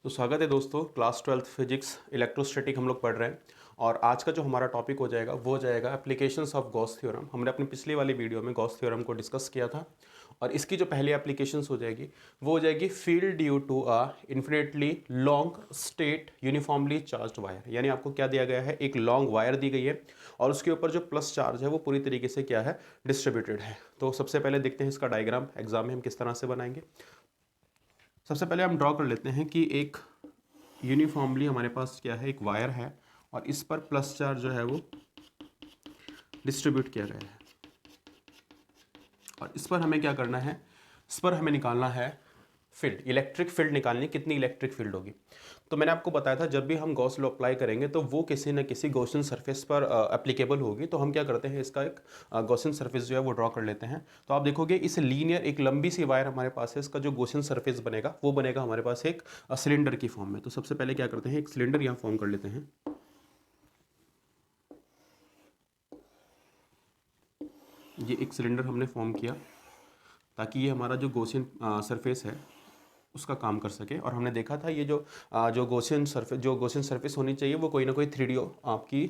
तो स्वागत है दोस्तों, क्लास 12th फिजिक्स इलेक्ट्रोस्टैटिक हम लोग पढ़ रहे हैं। और आज का जो हमारा टॉपिक हो जाएगा वो जाएगा एप्लीकेशंस ऑफ गॉस थ्योरम। हमने अपनी पिछली वाली वीडियो में गॉस थ्योरम को डिस्कस किया था और इसकी जो पहली एप्लीकेशंस हो जाएगी वो हो जाएगी field due to a infinitely long straight uniformly charged wire. यानी आपको क्या दिया गया है, एक लॉन्ग वायर दी गई है और उसके ऊपर जो प्लस चार्ज है वो पूरी तरीके से क्या है, डिस्ट्रीब्यूटेड है। तो सबसे पहले देखते हैं इसका डायग्राम एग्जाम में हम किस तरह से बनाएंगे। सबसे पहले हम ड्रॉ कर लेते हैं कि एक यूनिफॉर्मली हमारे पास क्या है, एक वायर है और इस पर प्लस चार्ज जो है वो डिस्ट्रीब्यूट किया गया है। और इस पर हमें क्या करना है, इस पर हमें निकालना है फील्ड, इलेक्ट्रिक फील्ड निकालनी है। कितनी इलेक्ट्रिक फील्ड होगी, तो मैंने आपको बताया था जब भी हम गॉस लॉ अप्लाई करेंगे तो वो किसी न किसी गॉसियन सरफेस पर एप्लीकेबल होगी। तो हम क्या करते हैं, इसका एक गॉसियन सरफेस जो है वो ड्रॉ कर लेते हैं। तो आप देखोगे इस लीनियर एक लंबी सी वायर हमारे पास है, इसका जो गॉसियन सरफेस बनेगा वो बनेगा हमारे पास एक सिलेंडर की फॉर्म में। तो सबसे पहले क्या करते हैं, एक सिलेंडर यहाँ फॉर्म कर लेते हैं। ये एक सिलेंडर हमने फॉर्म किया ताकि ये हमारा जो गॉसियन सरफेस है उसका काम कर सके। और हमने देखा था ये जो गॉसियन सरफेस होनी चाहिए वो कोई ना कोई 3D आपकी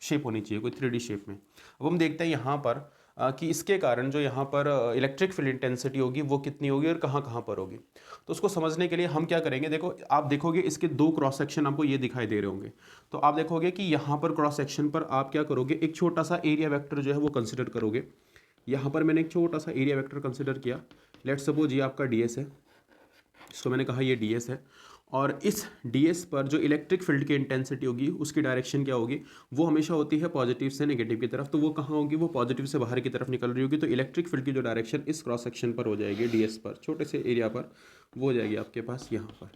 शेप होनी चाहिए, कोई 3D शेप में। अब हम देखते हैं यहाँ पर कि इसके कारण जो यहाँ पर इलेक्ट्रिक फील्ड इंटेंसिटी होगी वो कितनी होगी और कहाँ कहाँ पर होगी। तो उसको समझने के लिए हम क्या करेंगे, देखो आप देखोगे इसके दो क्रॉस सेक्शन आपको ये दिखाई दे रहे होंगे। तो आप देखोगे कि यहाँ पर क्रॉस सेक्शन पर आप क्या करोगे, एक छोटा सा एरिया वेक्टर जो है वो कंसिडर करोगे। यहाँ पर मैंने एक छोटा सा एरिया वेक्टर कंसिडर किया। लेट्स सपोज ये आपका ds है, इसको मैंने कहा ये ds है। और इस ds पर जो इलेक्ट्रिक फील्ड की इंटेंसिटी होगी उसकी डायरेक्शन क्या होगी, वो हमेशा होती है पॉजिटिव से नेगेटिव की तरफ। तो वो कहाँ होगी, वो पॉजिटिव से बाहर की तरफ निकल रही होगी। तो इलेक्ट्रिक फील्ड की जो डायरेक्शन इस क्रॉस सेक्शन पर हो जाएगी ds पर, छोटे से एरिया पर, वो हो जाएगी आपके पास यहाँ पर।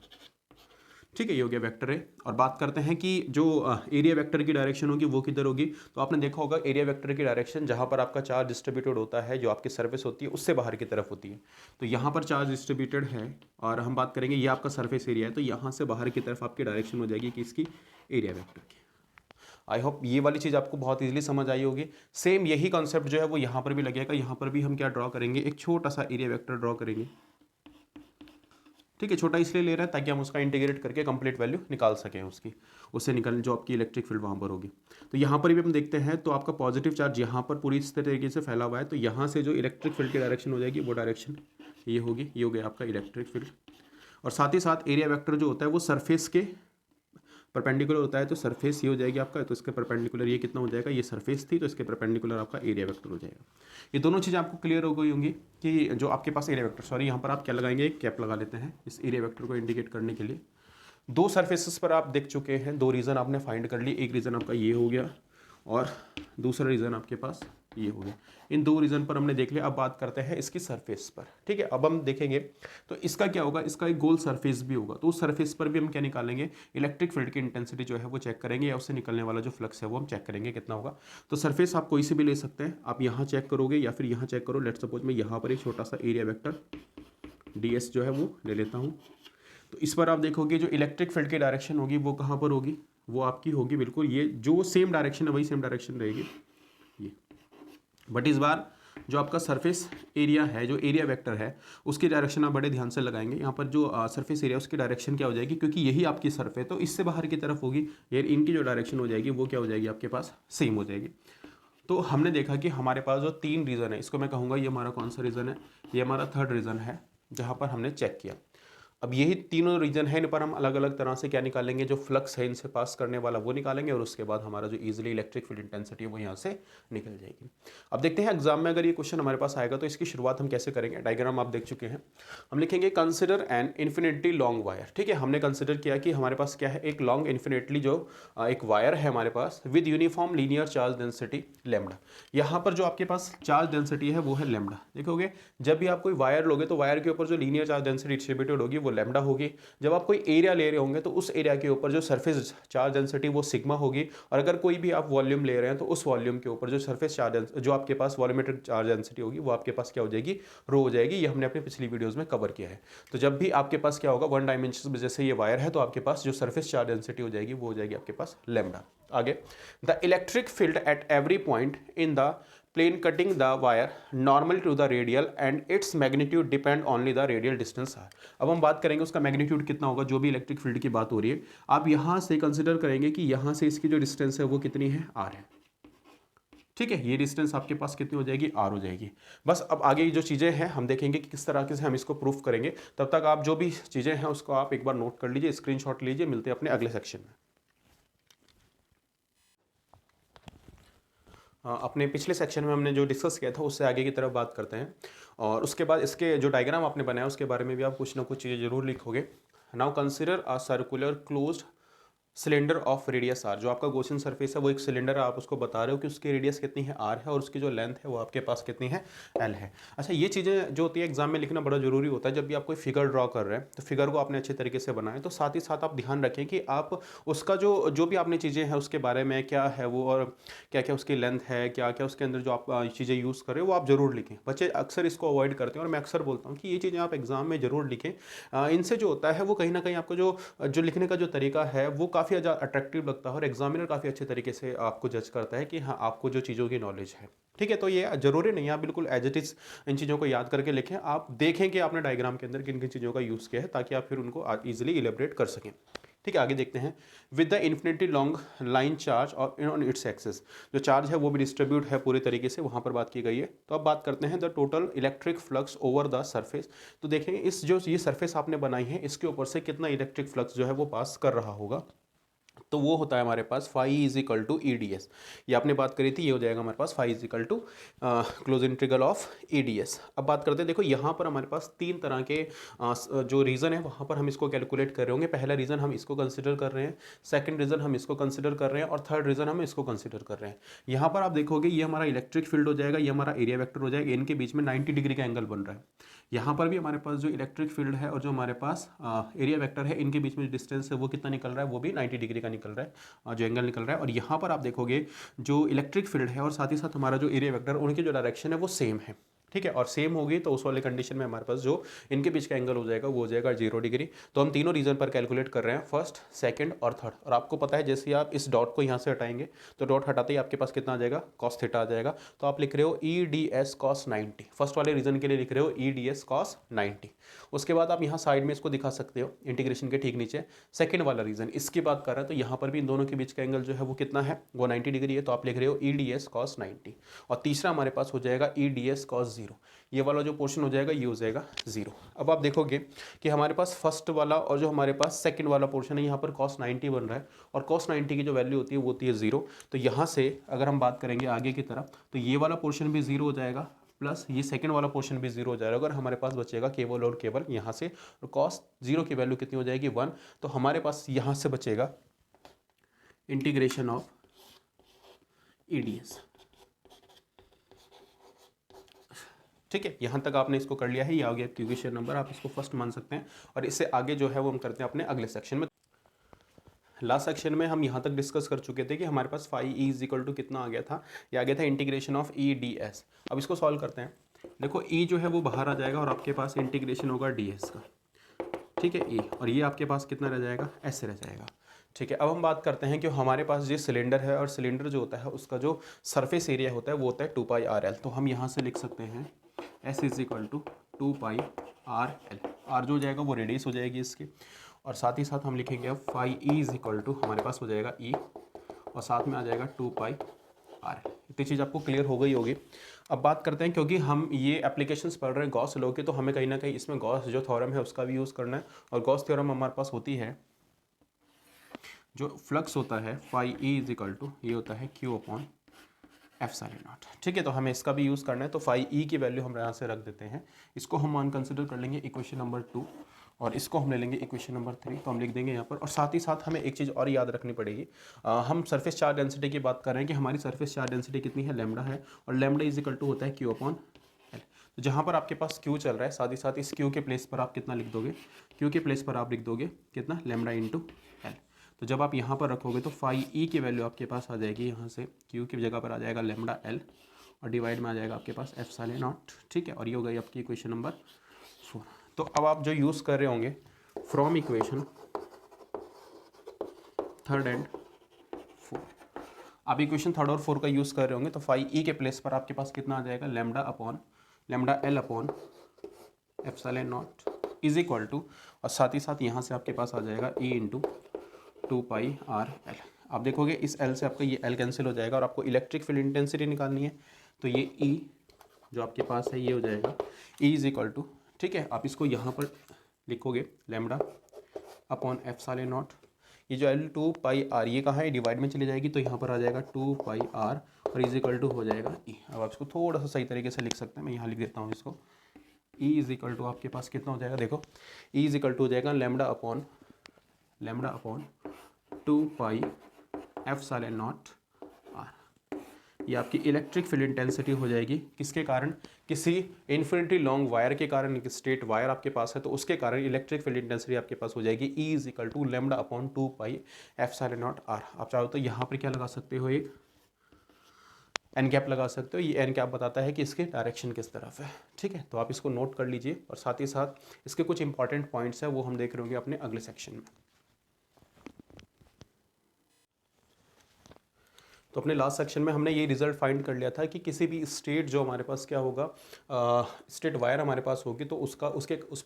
ठीक है, ये हो गया वेक्टर है। और बात करते हैं कि जो एरिया वेक्टर की डायरेक्शन होगी वो किधर होगी। तो आपने देखा होगा एरिया वेक्टर की डायरेक्शन जहाँ पर आपका चार्ज डिस्ट्रीब्यूटेड होता है, जो आपकी सरफेस होती है उससे बाहर की तरफ होती है। तो यहाँ पर चार्ज डिस्ट्रीब्यूटेड है और हम बात करेंगे ये आपका सरफेस एरिया है, तो यहाँ से बाहर की तरफ आपकी डायरेक्शन हो जाएगी कि इसकी एरिया वेक्टर की। आई होप ये वाली चीज़ आपको बहुत इजीली समझ आई होगी। सेम यही कॉन्सेप्ट जो है वो यहाँ पर भी लगेगा। यहाँ पर भी हम क्या ड्रॉ करेंगे, एक छोटा सा एरिया वेक्टर ड्रॉ करेंगे। ठीक है, छोटा इसलिए ले रहा है ताकि हम उसका इंटीग्रेट करके कंप्लीट वैल्यू निकाल सकें उसकी, उससे निकल जो आपकी इलेक्ट्रिक फील्ड वहाँ पर होगी। तो यहाँ पर भी हम देखते हैं तो आपका पॉजिटिव चार्ज यहाँ पर पूरी इस तरीके से फैला हुआ है। तो यहाँ से जो इलेक्ट्रिक फील्ड की डायरेक्शन हो जाएगी वो डायरेक्शन ये होगी, ये हो गया आपका इलेक्ट्रिक फील्ड। और साथ ही साथ एरिया वेक्टर जो होता है वो सरफेस के परपेंडिकुलर होता है। तो सरफेस ये हो जाएगी आपका, तो इसके परपेंडिकुलर ये कितना हो जाएगा, ये सरफेस थी तो इसके परपेंडिकुलर आपका एरिया वेक्टर हो जाएगा। ये दोनों चीज़ें आपको क्लियर हो गई होंगी कि जो आपके पास एरिया वेक्टर, सॉरी यहाँ पर आप क्या लगाएंगे, एक कैप लगा लेते हैं इस एरिया वेक्टर को इंडिकेट करने के लिए। दो सरफेसेस पर आप देख चुके हैं, दो रीज़न आपने फाइंड कर लिए। एक रीज़न आपका ये हो गया और दूसरा रीज़न आपके पास ये हो गया। इन दो रीज़न पर हमने देख लिया। अब बात करते हैं इसकी सरफेस पर। ठीक है, अब हम देखेंगे तो इसका क्या होगा, इसका एक गोल सरफेस भी होगा। तो उस सरफेस पर भी हम क्या निकालेंगे, इलेक्ट्रिक फील्ड की इंटेंसिटी जो है वो चेक करेंगे या उससे निकलने वाला जो फ्लक्स है वो हम चेक करेंगे कितना होगा। तो सरफेस आप कोई से भी ले सकते हैं, आप यहाँ चेक करोगे या फिर यहाँ चेक करो। लेट्स सपोज मैं यहाँ पर एक छोटा सा एरिया वेक्टर ds जो है वो ले लेता हूँ। तो इस पर आप देखोगे जो इलेक्ट्रिक फील्ड की डायरेक्शन होगी वो कहाँ पर होगी, वो आपकी होगी बिल्कुल ये जो सेम डायरेक्शन है वही सेम डायरेक्शन रहेगी ये। बट इस बार जो आपका सरफेस एरिया है, जो एरिया वेक्टर है, उसकी डायरेक्शन आप बड़े ध्यान से लगाएंगे। यहाँ पर जो सरफेस एरिया उसकी डायरेक्शन क्या हो जाएगी, क्योंकि यही आपकी सरफेस है तो इससे बाहर की तरफ होगी। यार इनकी जो डायरेक्शन हो जाएगी वो क्या हो जाएगी, आपके पास सेम हो जाएगी। तो हमने देखा कि हमारे पास जो तीन रीज़न है, इसको मैं कहूँगा ये हमारा कौन सा रीज़न है, ये हमारा थर्ड रीज़न है जहाँ पर हमने चेक किया। अब यही तीनों रीजन है, इन पर हम अलग अलग तरह से क्या निकालेंगे, जो फ्लक्स है इनसे पास करने वाला वो निकालेंगे और उसके बाद हमारा जो इजीली इलेक्ट्रिक फील्ड इंटेंसिटी है वो यहाँ से निकल जाएगी। अब देखते हैं एग्जाम में अगर ये क्वेश्चन हमारे पास आएगा तो इसकी शुरुआत हम कैसे करेंगे। डायग्राम आप देख चुके हैं, हम लिखेंगे consider N infinitely long wire. ठीक है, हमने कंसिडर किया कि हमारे पास क्या है, एक लॉन्ग इन्फिनिटली जो एक वायर है हमारे पास with uniform linear charge density lambda. यहाँ पर जो आपके पास चार्ज डेंसिटी है वो है लैम्डा। देखोगे जब भी आप कोई वायर लोगे तो वायर के ऊपर जो लीनियर चार्ज डेंसिटी डिस्ट्रीब्यूटेड होगी वो लैम्डा होगी। जब आप कोई एरिया ले रहे होंगे तो उस एरिया के ऊपर जो सरफेस चार्ज डेंसिटी वो सिग्मा होगी। और अगर कोई भी आप वॉल्यूम ले रहे हैं तो उस वॉल्यूम के ऊपर जो सरफेस चार्ज जो आपके पास वॉल्यूमेट्रिक चार्ज डेंसिटी होगी वो आपके पास क्या हो जाएगी, रो हो जाएगी। ये हमने अपनी पिछली वीडियोस में कवर किया है। तो जब भी आपके पास क्या होगा, वन डायमेंशन में जैसे ये वायर है तो आपके पास जो सरफेस चार्ज डेंसिटी हो जाएगी वो हो जाएगी आपके पास लैम्डा। आगे, the electric field at every point in the plane cutting the wire normal to the radial and its magnitude depend only the radial distance R. अब हम बात करेंगे उसका मैग्नीट्यूड कितना होगा, जो भी इलेक्ट्रिक फील्ड की बात हो रही है आप यहाँ से कंसिडर करेंगे कि यहाँ से इसकी जो डिस्टेंस है वो कितनी है, आर है। ठीक है, ये डिस्टेंस आपके पास कितनी हो जाएगी, आर हो जाएगी। बस अब आगे जो चीज़ें हैं हम देखेंगे कि किस तरह से हम इसको प्रूफ करेंगे। तब तक आप जो भी चीज़ें हैं उसको आप एक बार नोट कर लीजिए, स्क्रीनशॉट लीजिए। मिलते हैं अपने अगले सेक्शन में। अपने पिछले सेक्शन में हमने जो डिस्कस किया था उससे आगे की तरफ बात करते हैं, और उसके बाद इसके जो डायग्राम आपने बनाया उसके बारे में भी आप कुछ ना कुछ चीज़ें जरूर लिखोगे। Now consider a circular closed cylinder of radius R. जो आपका गॉसियन सरफेस है वो एक सिलेंडर है, आप उसको बता रहे हो कि उसकी रेडियस कितनी है, आर है, और उसकी जो लेंथ है वो आपके पास कितनी है, एल है। अच्छा, ये चीज़ें जो होती है एग्जाम में लिखना बड़ा जरूरी होता है। जब भी आप कोई फिगर ड्रॉ कर रहे हैं तो फिगर को आपने अच्छे तरीके से बनाएं, तो साथ ही साथ आप ध्यान रखें कि आप उसका जो जो भी आपने चीज़ें हैं उसके बारे में क्या है वो, और क्या क्या उसकी लेंथ है, क्या क्या उसके अंदर जो आप चीज़ें यूज़ कर रहे हो वो आप जरूर लिखें। बच्चे अक्सर इसको अवॉइड करते हैं और मैं अक्सर बोलता हूँ कि ये चीज़ें आप एग्जाम में जरूर लिखें। इनसे जो होता है वो कहीं ना कहीं आपको जो लिखने का जो तरीका है वो काफ़ी ज़्यादा अट्रैक्टिव लगता है, और एग्जामिनर काफ़ी अच्छे तरीके से आपको जज करता है कि हाँ आपको जो चीज़ों की नॉलेज है। ठीक है, तो ये जरूरी नहीं है आप बिल्कुल एज इट इज़ इन चीज़ों को याद करके लिखें। आप देखें कि आपने डायग्राम के अंदर किन किन चीज़ों का यूज़ किया है, ताकि आप फिर उनको ईजिली इलेबरेट कर सकें। ठीक है, आगे देखते हैं। With the infinity long line charge और ऑन इट्स एक्सेस, जो चार्ज है वो भी डिस्ट्रीब्यूट है पूरे तरीके से, वहाँ पर बात की गई है। तो अब बात करते हैं the total electric flux over the surface. तो देखेंगे इस जो ये सरफेस आपने बनाई है इसके ऊपर से कितना इलेक्ट्रिक फ्लक्स जो है वो पास कर रहा होगा। तो वो होता है हमारे पास phi is equal to E D S. ये आपने बात करी थी, ये हो जाएगा हमारे पास phi is equal to close integral of E D S. अब बात करते हैं, देखो यहाँ पर हमारे पास तीन तरह के जो रीज़न है वहाँ पर हम इसको कैलकुलेट कर रहे होंगे। पहला रीज़न हम इसको कंसिडर कर रहे हैं, सेकंड रीज़न हम इसको कंसिडर कर रहे हैं, और थर्ड रीज़न हम इसको कंसिडर कर रहे हैं। यहाँ पर आप देखोगे ये हमारा इलेक्ट्रिक फील्ड हो जाएगा, ये हमारा एरिया वेक्टर हो जाएगा, इनके बीच में 90 डिग्री का एंगल बन रहा है। यहाँ पर भी हमारे पास जो इलेक्ट्रिक फील्ड है और जो हमारे पास एरिया वेक्टर है, इनके बीच में डिस्टेंस है वो कितना निकल रहा है, वो भी 90 डिग्री का निकल रहा है, जो एंगल निकल रहा है। और यहाँ पर आप देखोगे जो इलेक्ट्रिक फील्ड है और साथ ही साथ हमारा जो एरिया वेक्टर, उनकी जो डायरेक्शन है वो सेम है। ठीक है, और सेम होगी तो उस वाले कंडीशन में हमारे पास जो इनके बीच का एंगल हो जाएगा वो हो जाएगा 0 डिग्री। तो हम तीनों रीजन पर कैलकुलेट कर रहे हैं, फर्स्ट, सेकंड और थर्ड। और आपको पता है जैसे ही आप इस डॉट को यहाँ से हटाएंगे तो डॉट हटाते ही आपके पास कितना आ जाएगा, कॉस थीटा आ जाएगा। तो आप लिख रहे हो ई डी एस कॉस 90, फर्स्ट वाले रीजन के लिए लिख रहे हो ई डी एस कॉस 90। उसके बाद आप यहाँ साइड में इसको दिखा सकते हो इंटीग्रेशन के ठीक नीचे, सेकंड वाला रीजन इसकी बात कर रहा है, तो यहाँ पर भी इन दोनों के बीच का एंगल जो है वो कितना है, वो 90 डिग्री है। तो आप लिख रहे हो ई डी एस कॉस 90। और तीसरा हमारे पास हो जाएगा ई डी एस कॉस 0। ये वाला जो पोर्शन हो जाएगा ये हो जाएगा 0। अब आप देखोगे कि हमारे पास फर्स्ट वाला और जो हमारे पास सेकंड वाला पोर्शन है यहाँ पर cos 90 बन रहा है, और cos 90 की जो वैल्यू होती है वो होती है 0। तो यहाँ से अगर हम बात करेंगे आगे की तरफ तो ये वाला पोर्शन भी 0 हो जाएगा, प्लस ये सेकंड वाला पोर्शन भी 0 हो जाएगा। अगर हमारे पास बचेगा केवल और केवल यहाँ से, और cos 0 की वैल्यू कितनी हो जाएगी 1। तो हमारे पास यहाँ से बचेगा integration of E D S. ठीक है, यहाँ तक आपने इसको कर लिया है, ये आ गया क्वेश्चन नंबर, आप इसको फर्स्ट मान सकते हैं। और इससे आगे जो है वो हम करते हैं अपने अगले सेक्शन में। लास्ट सेक्शन में हम यहाँ तक डिस्कस कर चुके थे कि हमारे पास phi E is equal to कितना आ गया था, ये आ गया था integration of E D S. अब इसको सॉल्व करते हैं। देखो ई जो है वो बाहर आ जाएगा और आपके पास इंटीग्रेशन होगा डी एस का। ठीक है, ई, और ये आपके पास कितना रह जाएगा, एस रह जाएगा। ठीक है, अब हम बात करते हैं कि हमारे पास ये सिलेंडर है, और सिलेंडर जो होता है उसका जो सरफेस एरिया होता है वो होता है 2 पाई आर एल। तो हम यहाँ से लिख सकते हैं S is equal to 2 pi R L. R जो हो जाएगा वो रेडियस हो जाएगी इसकी, और साथ ही साथ हम लिखेंगे अब phi E is equal to, हमारे पास हो जाएगा ई, और साथ में आ जाएगा 2 पाई आर एल। इतनी चीज़ आपको क्लियर हो गई होगी। अब बात करते हैं, क्योंकि हम ये एप्लीकेशंस पढ़ रहे हैं गॉस लॉ के, तो हमें कहीं ना कहीं इसमें गॉस जो थ्योरम है उसका भी यूज़ करना है। और गॉस थ्योरम हमारे पास होती है, जो फ्लक्स होता है phi E is equal to, ये होता है क्यू अपॉन एप्सिलॉन नॉट। ठीक है, तो हमें इसका भी यूज़ करना है। तो फाई ई की वैल्यू हम यहाँ से रख देते हैं, इसको हम मान कंसिडर कर लेंगे इक्वेशन नंबर 2, और इसको हम ले लेंगे इक्वेशन नंबर 3। तो हम लिख देंगे यहाँ पर। और साथ ही साथ हमें एक चीज़ और याद रखनी पड़ेगी, हम सरफेस चार्ज डेंसिटी की बात कर रहे हैं कि हमारी सरफेस चार्ज डेंसिटी कितनी है, लैम्डा है, और लैम्डा इज इक्वल टू होता है क्यू अपॉन एल। तो जहाँ पर आपके पास क्यू चल रहा है, साथ ही साथ इस क्यू के प्लेस पर आप कितना लिख दोगे, क्यू के प्लेस पर आप लिख दोगे कितना, लैम्डा इंटू एल। तो जब आप यहाँ पर रखोगे तो फाई ई की वैल्यू आपके पास आ जाएगी, यहाँ से क्यू की जगह पर आ जाएगा लैम्डा एल, और डिवाइड में आ जाएगा आपके पास एप्सिलॉन नॉट। ठीक है, और ये हो गई आपकी इक्वेशन नंबर 4। तो अब आप जो यूज़ कर रहे होंगे फ्रॉम इक्वेशन 3 एंड 4, आप इक्वेशन थर्ड और फोर का यूज़ कर रहे होंगे तो फाई ई के प्लेस पर आपके पास कितना आ जाएगा, lambda L upon epsilon naught is equal to, और साथ ही साथ यहाँ से आपके पास आ जाएगा ई इंटू 2πr/L। आप देखोगे इस L से आपका ये L कैंसिल हो जाएगा और आपको इलेक्ट्रिक फील्ड इंटेंसिटी निकालनी है, तो ये E जो आपके पास है ये हो जाएगा E इज इक्वल टू, ठीक है, आप इसको यहाँ पर लिखोगे लैम्डा अपॉन एप्सिलॉन नॉट, ये जो L 2πr ये कहाँ है, डिवाइड में चली जाएगी तो यहाँ पर आ जाएगा 2πr और इज इक्वल टू हो जाएगा E। अब आप इसको थोड़ा सा सही तरीके से लिख सकते हैं, मैं यहाँ लिख देता हूँ इसको, E इज इक्वल टू आपके पास कितना हो जाएगा, देखो E इज इक्वल टू हो जाएगा lambda upon 2π epsilon naught r। ये आपकी इलेक्ट्रिक फील्ड इंटेंसिटी हो जाएगी, किसके कारण, किसी इन्फिनिटी लॉन्ग वायर के कारण, एक स्ट्रेट वायर आपके पास है तो उसके कारण इलेक्ट्रिक फील्ड इंटेंसिटी आपके पास हो जाएगी E is equal to lambda upon 2π epsilon naught r। आप चाहो तो यहाँ पर क्या लगा सकते हो, एक एन कैप लगा सकते हो, ये एन कैप बताता है कि इसके डायरेक्शन किस तरफ है, ठीक है। तो आप इसको नोट कर लीजिए और साथ ही साथ इसके कुछ इंपॉर्टेंट पॉइंट्स हैं वो हम देख रहे होंगे अपने अगले सेक्शन में। तो अपने लास्ट सेक्शन में हमने ये रिजल्ट फाइंड कर लिया था कि किसी भी स्टेट जो हमारे पास क्या होगा, स्टेट वायर हमारे पास होगी तो उस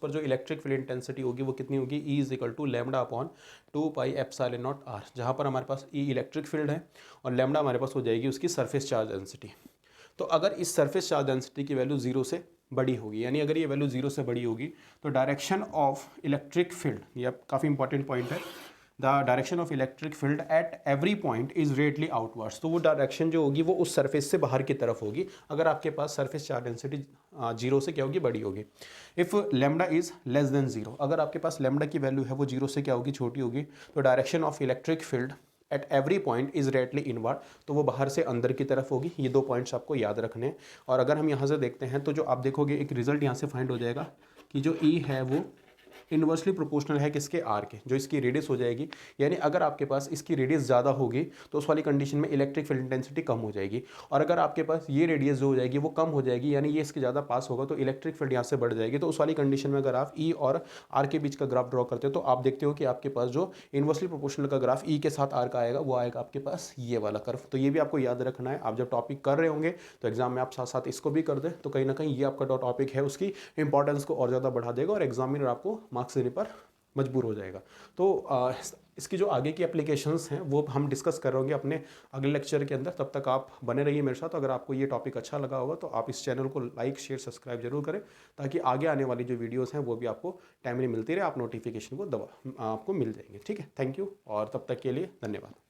पर जो इलेक्ट्रिक फील्ड इंटेंसिटी होगी वो कितनी होगी, E is equal to lambda upon 2π epsilon naught r, जहाँ पर हमारे पास E इलेक्ट्रिक फील्ड है और लैम्डा हमारे पास हो जाएगी उसकी सरफेस चार्ज डेंसिटी। तो अगर इस सरफेस चार्ज डेंसिटी की वैल्यू 0 से बड़ी होगी, यानी अगर ये वैल्यू 0 से बड़ी होगी तो डायरेक्शन ऑफ इलेक्ट्रिक फील्ड, ये काफ़ी इंपॉर्टेंट पॉइंट है, the direction of electric field at every point is radially outwards. तो वो डायरेक्शन जो होगी वो उस सरफेस से बाहर की तरफ होगी अगर आपके पास सरफेस चार्ज डेंसिटी 0 से क्या होगी, बड़ी होगी। If lambda is less than 0, अगर आपके पास लैम्डा की वैल्यू है वो 0 से क्या होगी, छोटी होगी, तो direction of electric field at every point is radially inward, तो वो बाहर से अंदर की तरफ होगी। ये दो पॉइंट्स आपको याद रखने हैं। और अगर हम यहाँ से देखते हैं तो जो आप देखोगे एक रिजल्ट यहाँ से फाइंड हो जाएगा कि जो E है वो इन्वर्सली प्रोपोर्शनल है किसके, R के, जो इसकी रेडियस हो जाएगी। यानी अगर आपके पास इसकी रेडियस ज़्यादा होगी तो उस वाली कंडीशन में इलेक्ट्रिक फील्ड इंटेंसिटी कम हो जाएगी, और अगर आपके पास ये रेडियस जो हो जाएगी वो कम हो जाएगी, यानी ये इसके ज़्यादा पास होगा तो इलेक्ट्रिक फील्ड यहाँ से बढ़ जाएगी। तो उस वाली कंडीशन में अगर आप E और R के बीच का ग्राफ ड्रॉ करते हो तो आप देखते हो कि आपके पास जो इन्वर्सली प्रोपोर्शनल का ग्राफ E के साथ R का आएगा वो आएगा आपके पास ये वाला कर्व। तो ये भी आपको याद रखना है, आप जब टॉपिक कर रहे होंगे तो एग्जाम में आप साथ साथ इसको भी कर दें, तो कहीं ना कहीं ये आपका जो टॉपिक है उसकी इंपॉर्टेंस को और ज़्यादा बढ़ा देगा और एग्जामिनर आपको मार्क्स देने पर मजबूर हो जाएगा। तो इसकी जो आगे की एप्लीकेशंस हैं वो हम डिस्कस कर रहे होंगे अपने अगले लेक्चर के अंदर। तब तक आप बने रहिए मेरे साथ। अगर आपको ये टॉपिक अच्छा लगा होगा तो आप इस चैनल को लाइक शेयर सब्सक्राइब जरूर करें, ताकि आगे आने वाली जो वीडियोस हैं वो भी आपको टाइमली मिलती रहे, आप नोटिफिकेशन को आपको मिल जाएंगे। ठीक है, थैंक यू और तब तक के लिए धन्यवाद।